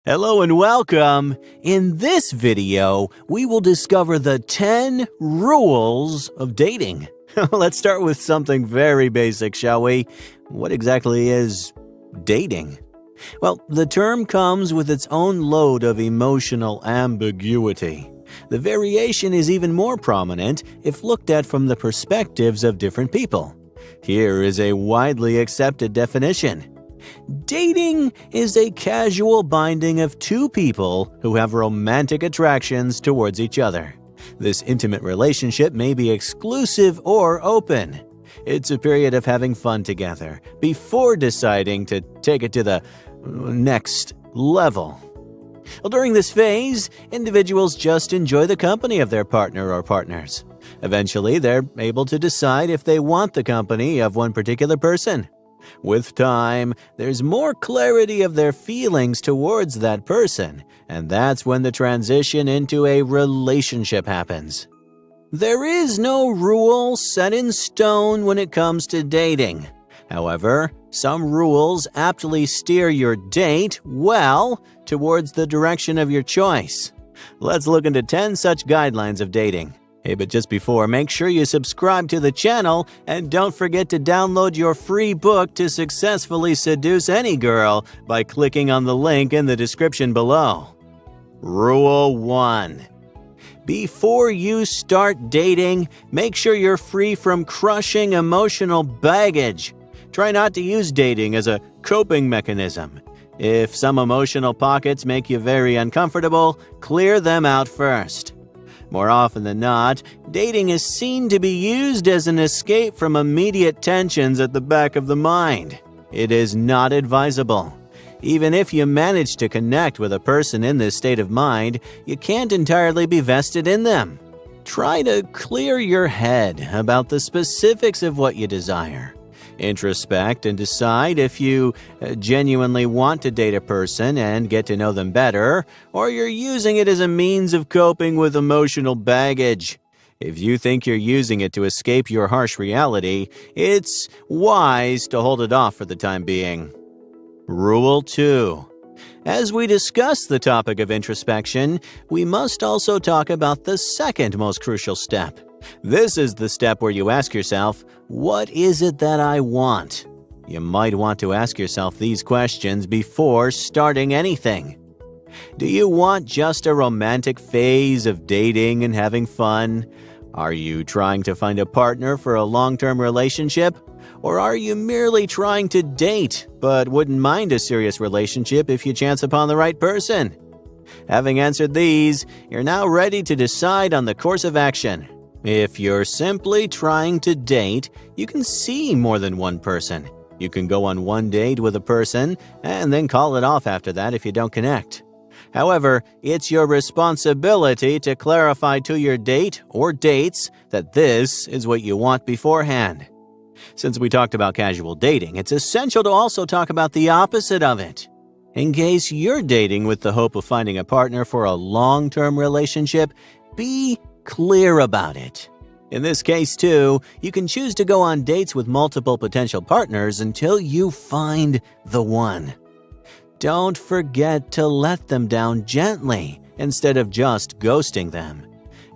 Hello and welcome! In this video, we will discover the 10 rules of dating. Let's start with something very basic, shall we? What exactly is dating? Well, the term comes with its own load of emotional ambiguity. The variation is even more prominent if looked at from the perspectives of different people. Here is a widely accepted definition. Dating is a casual binding of two people who have romantic attractions towards each other. This intimate relationship may be exclusive or open. It's a period of having fun together before deciding to take it to the next level. Well, during this phase, individuals just enjoy the company of their partner or partners. Eventually, they're able to decide if they want the company of one particular person. With time, there's more clarity of their feelings towards that person, and that's when the transition into a relationship happens. There is no rule set in stone when it comes to dating. However, some rules aptly steer your date well towards the direction of your choice. Let's look into 10 such guidelines of dating. Hey, but just before, make sure you subscribe to the channel and don't forget to download your free book to successfully seduce any girl by clicking on the link in the description below. Rule 1. Before you start dating, make sure you're free from crushing emotional baggage. Try not to use dating as a coping mechanism. If some emotional pockets make you very uncomfortable, clear them out first. More often than not, dating is seen to be used as an escape from immediate tensions at the back of the mind. It is not advisable. Even if you manage to connect with a person in this state of mind, you can't entirely be vested in them. Try to clear your head about the specifics of what you desire. Introspect and decide if you genuinely want to date a person and get to know them better, or you're using it as a means of coping with emotional baggage. If you think you're using it to escape your harsh reality, it's wise to hold it off for the time being. Rule 2. As we discuss the topic of introspection, we must also talk about the second most crucial step. This is the step where you ask yourself, what is it that I want? You might want to ask yourself these questions before starting anything. Do you want just a romantic phase of dating and having fun? Are you trying to find a partner for a long-term relationship? Or are you merely trying to date, but wouldn't mind a serious relationship if you chance upon the right person? Having answered these, you're now ready to decide on the course of action. If you're simply trying to date, you can see more than one person. You can go on one date with a person and then call it off after that if you don't connect. However, it's your responsibility to clarify to your date or dates that this is what you want beforehand. Since we talked about casual dating, it's essential to also talk about the opposite of it. In case you're dating with the hope of finding a partner for a long-term relationship, be clear about it. In this case, too, you can choose to go on dates with multiple potential partners until you find the one. Don't forget to let them down gently instead of just ghosting them.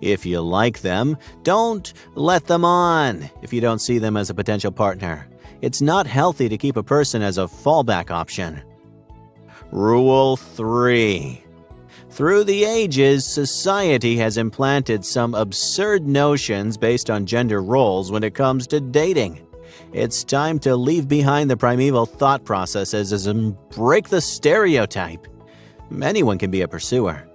If you like them, don't let them on if you don't see them as a potential partner. It's not healthy to keep a person as a fallback option. Rule 3. Through the ages, society has implanted some absurd notions based on gender roles when it comes to dating. It's time to leave behind the primeval thought processes and break the stereotype. Anyone can be a pursuer.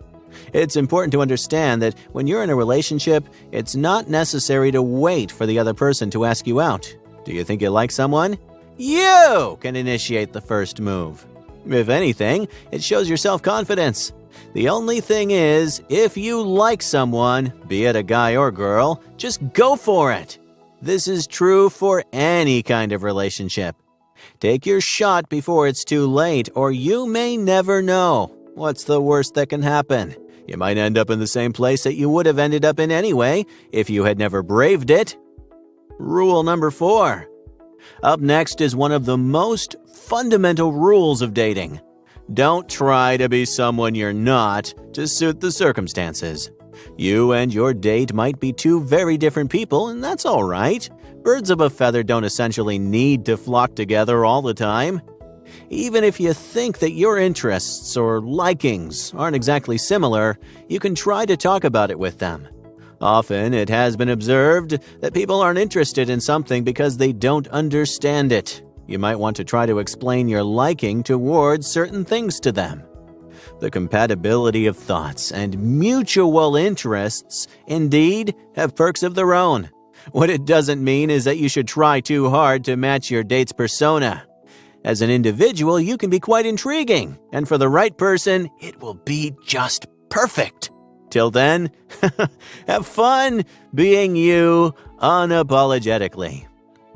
It's important to understand that when you're in a relationship, it's not necessary to wait for the other person to ask you out. Do you think you like someone? You can initiate the first move. If anything, it shows your self-confidence. The only thing is, if you like someone, be it a guy or girl, just go for it. This is true for any kind of relationship. Take your shot before it's too late, or you may never know. What's the worst that can happen? You might end up in the same place that you would have ended up in anyway if you had never braved it. Rule number 4. Up next is one of the most fundamental rules of dating. Don't try to be someone you're not to suit the circumstances. You and your date might be two very different people, and that's all right. Birds of a feather don't essentially need to flock together all the time. Even if you think that your interests or likings aren't exactly similar, you can try to talk about it with them. Often, it has been observed that people aren't interested in something because they don't understand it. You might want to try to explain your liking towards certain things to them. The compatibility of thoughts and mutual interests indeed have perks of their own. What it doesn't mean is that you should try too hard to match your date's persona. As an individual, you can be quite intriguing, and for the right person, it will be just perfect. Till then, have fun being you unapologetically.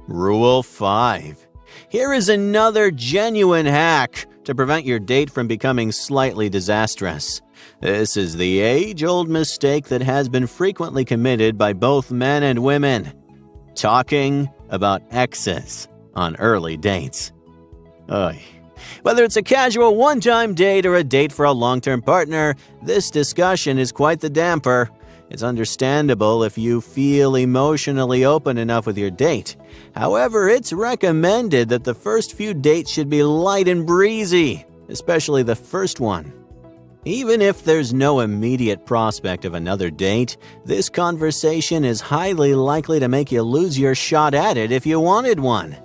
Rule 5. Here is another genuine hack to prevent your date from becoming slightly disastrous. This is the age-old mistake that has been frequently committed by both men and women: talking about exes on early dates. Whether it's a casual one-time date or a date for a long-term partner, this discussion is quite the damper. It's understandable if you feel emotionally open enough with your date. However, it's recommended that the first few dates should be light and breezy, especially the first one. Even if there's no immediate prospect of another date, this conversation is highly likely to make you lose your shot at it if you wanted one.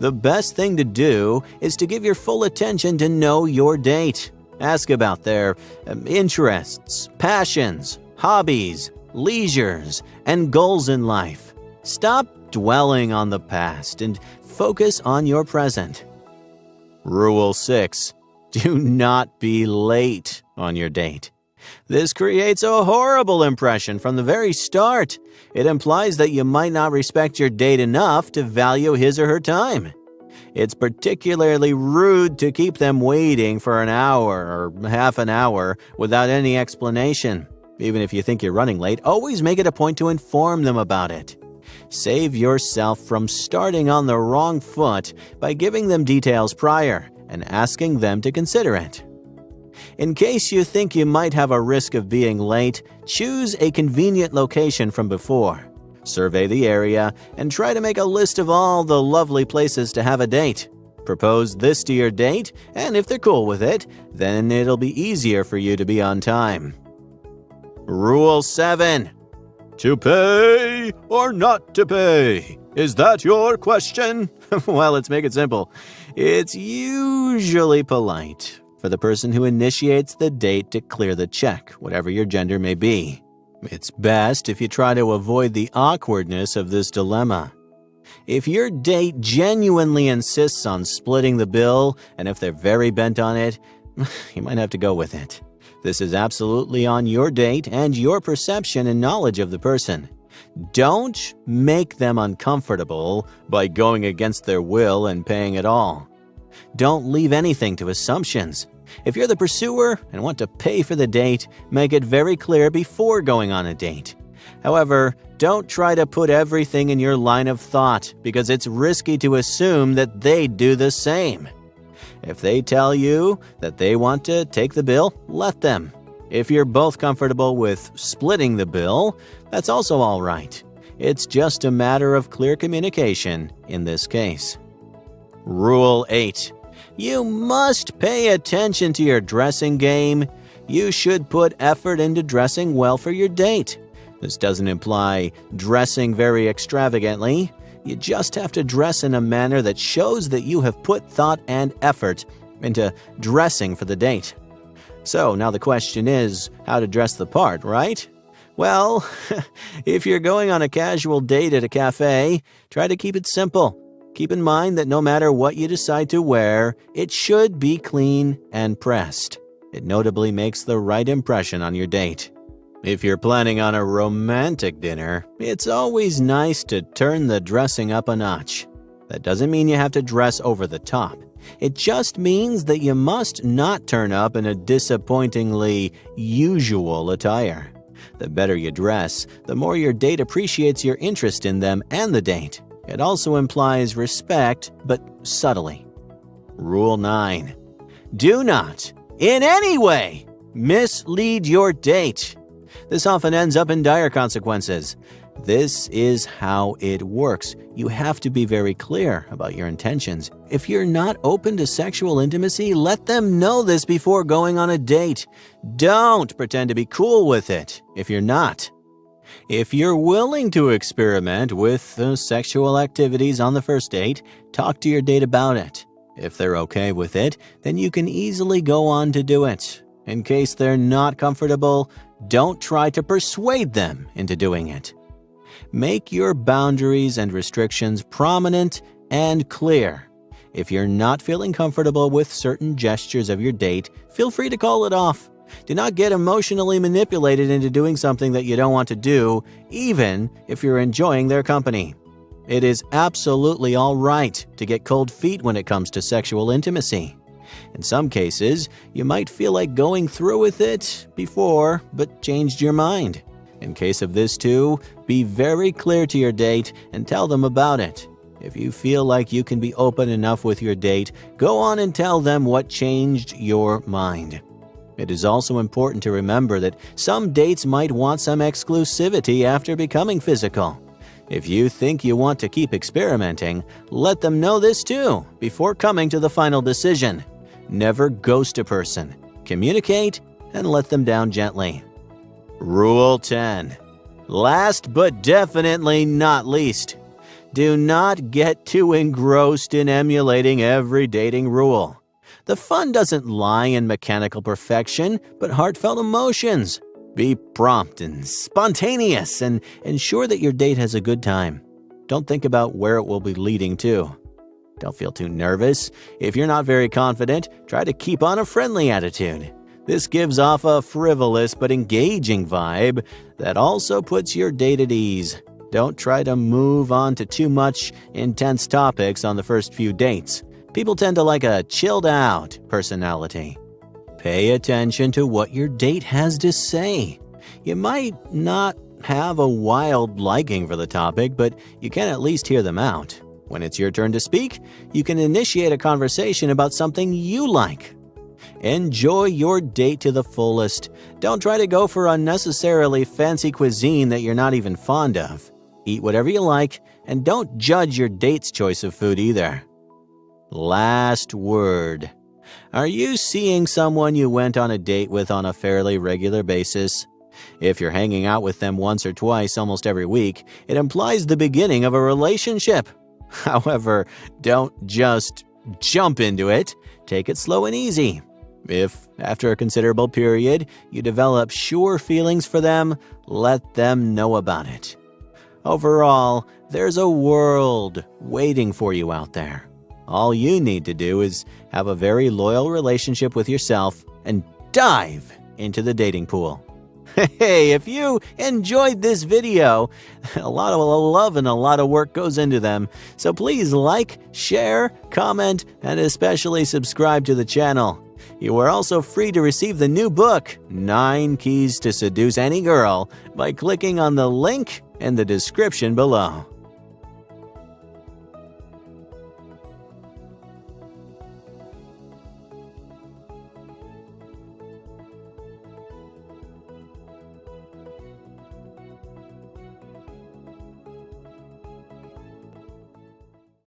The best thing to do is to give your full attention to know your date. Ask about their interests, passions, hobbies, leisures, and goals in life. Stop dwelling on the past and focus on your present. Rule 6. Do not be late on your date. This creates a horrible impression from the very start. It implies that you might not respect your date enough to value his or her time. It's particularly rude to keep them waiting for an hour or half an hour without any explanation. Even if you think you're running late, always make it a point to inform them about it. Save yourself from starting on the wrong foot by giving them details prior and asking them to consider it. In case you think you might have a risk of being late, choose a convenient location from before. Survey the area and try to make a list of all the lovely places to have a date. Propose this to your date, and if they're cool with it, then it'll be easier for you to be on time. Rule 7. To pay or not to pay? Is that your question? Well, let's make it simple. It's usually polite for the person who initiates the date to clear the check, whatever your gender may be. It's best if you try to avoid the awkwardness of this dilemma. If your date genuinely insists on splitting the bill, and if they're very bent on it, you might have to go with it. This is absolutely on your date and your perception and knowledge of the person. Don't make them uncomfortable by going against their will and paying it all. Don't leave anything to assumptions. If you're the pursuer and want to pay for the date, make it very clear before going on a date. However, don't try to put everything in your line of thought because it's risky to assume that they'd do the same. If they tell you that they want to take the bill, let them. If you're both comfortable with splitting the bill, that's also all right. It's just a matter of clear communication in this case. Rule 8. You must pay attention to your dressing game. You should put effort into dressing well for your date. This doesn't imply dressing very extravagantly. You just have to dress in a manner that shows that you have put thought and effort into dressing for the date. So now the question is how to dress the part, right? Well, if you're going on a casual date at a cafe, try to keep it simple. Keep in mind that no matter what you decide to wear, it should be clean and pressed. It notably makes the right impression on your date. If you're planning on a romantic dinner, it's always nice to turn the dressing up a notch. That doesn't mean you have to dress over the top. It just means that you must not turn up in a disappointingly usual attire. The better you dress, the more your date appreciates your interest in them and the date. It also implies respect, but subtly. Rule 9. Do not, in any way, mislead your date. This often ends up in dire consequences. This is how it works. You have to be very clear about your intentions. If you're not open to sexual intimacy, let them know this before going on a date. Don't pretend to be cool with it if you're not. If you're willing to experiment with sexual activities on the first date, talk to your date about it. If they're okay with it, then you can easily go on to do it. In case they're not comfortable, don't try to persuade them into doing it. Make your boundaries and restrictions prominent and clear. If you're not feeling comfortable with certain gestures of your date, feel free to call it off. Do not get emotionally manipulated into doing something that you don't want to do, even if you're enjoying their company. It is absolutely all right to get cold feet when it comes to sexual intimacy. In some cases, you might feel like going through with it before, but changed your mind. In case of this too, be very clear to your date and tell them about it. If you feel like you can be open enough with your date, go on and tell them what changed your mind. It is also important to remember that some dates might want some exclusivity after becoming physical. If you think you want to keep experimenting, let them know this too before coming to the final decision. Never ghost a person. Communicate and let them down gently. Rule 10. Last but definitely not least, do not get too engrossed in emulating every dating rule. The fun doesn't lie in mechanical perfection, but heartfelt emotions. Be prompt and spontaneous and ensure that your date has a good time. Don't think about where it will be leading to. Don't feel too nervous. If you're not very confident, try to keep on a friendly attitude. This gives off a frivolous but engaging vibe that also puts your date at ease. Don't try to move on to too much intense topics on the first few dates. People tend to like a chilled-out personality. Pay attention to what your date has to say. You might not have a wild liking for the topic, but you can at least hear them out. When it's your turn to speak, you can initiate a conversation about something you like. Enjoy your date to the fullest. Don't try to go for unnecessarily fancy cuisine that you're not even fond of. Eat whatever you like, and don't judge your date's choice of food either. Last word. Are you seeing someone you went on a date with on a fairly regular basis? If you're hanging out with them once or twice almost every week, it implies the beginning of a relationship. However, don't just jump into it. Take it slow and easy. If, after a considerable period, you develop sure feelings for them, let them know about it. Overall, there's a world waiting for you out there. All you need to do is have a very loyal relationship with yourself and dive into the dating pool. Hey, if you enjoyed this video, a lot of love and a lot of work goes into them. So please like, share, comment, and especially subscribe to the channel. You are also free to receive the new book, 9 Keys to Seduce Any Girl, by clicking on the link in the description below.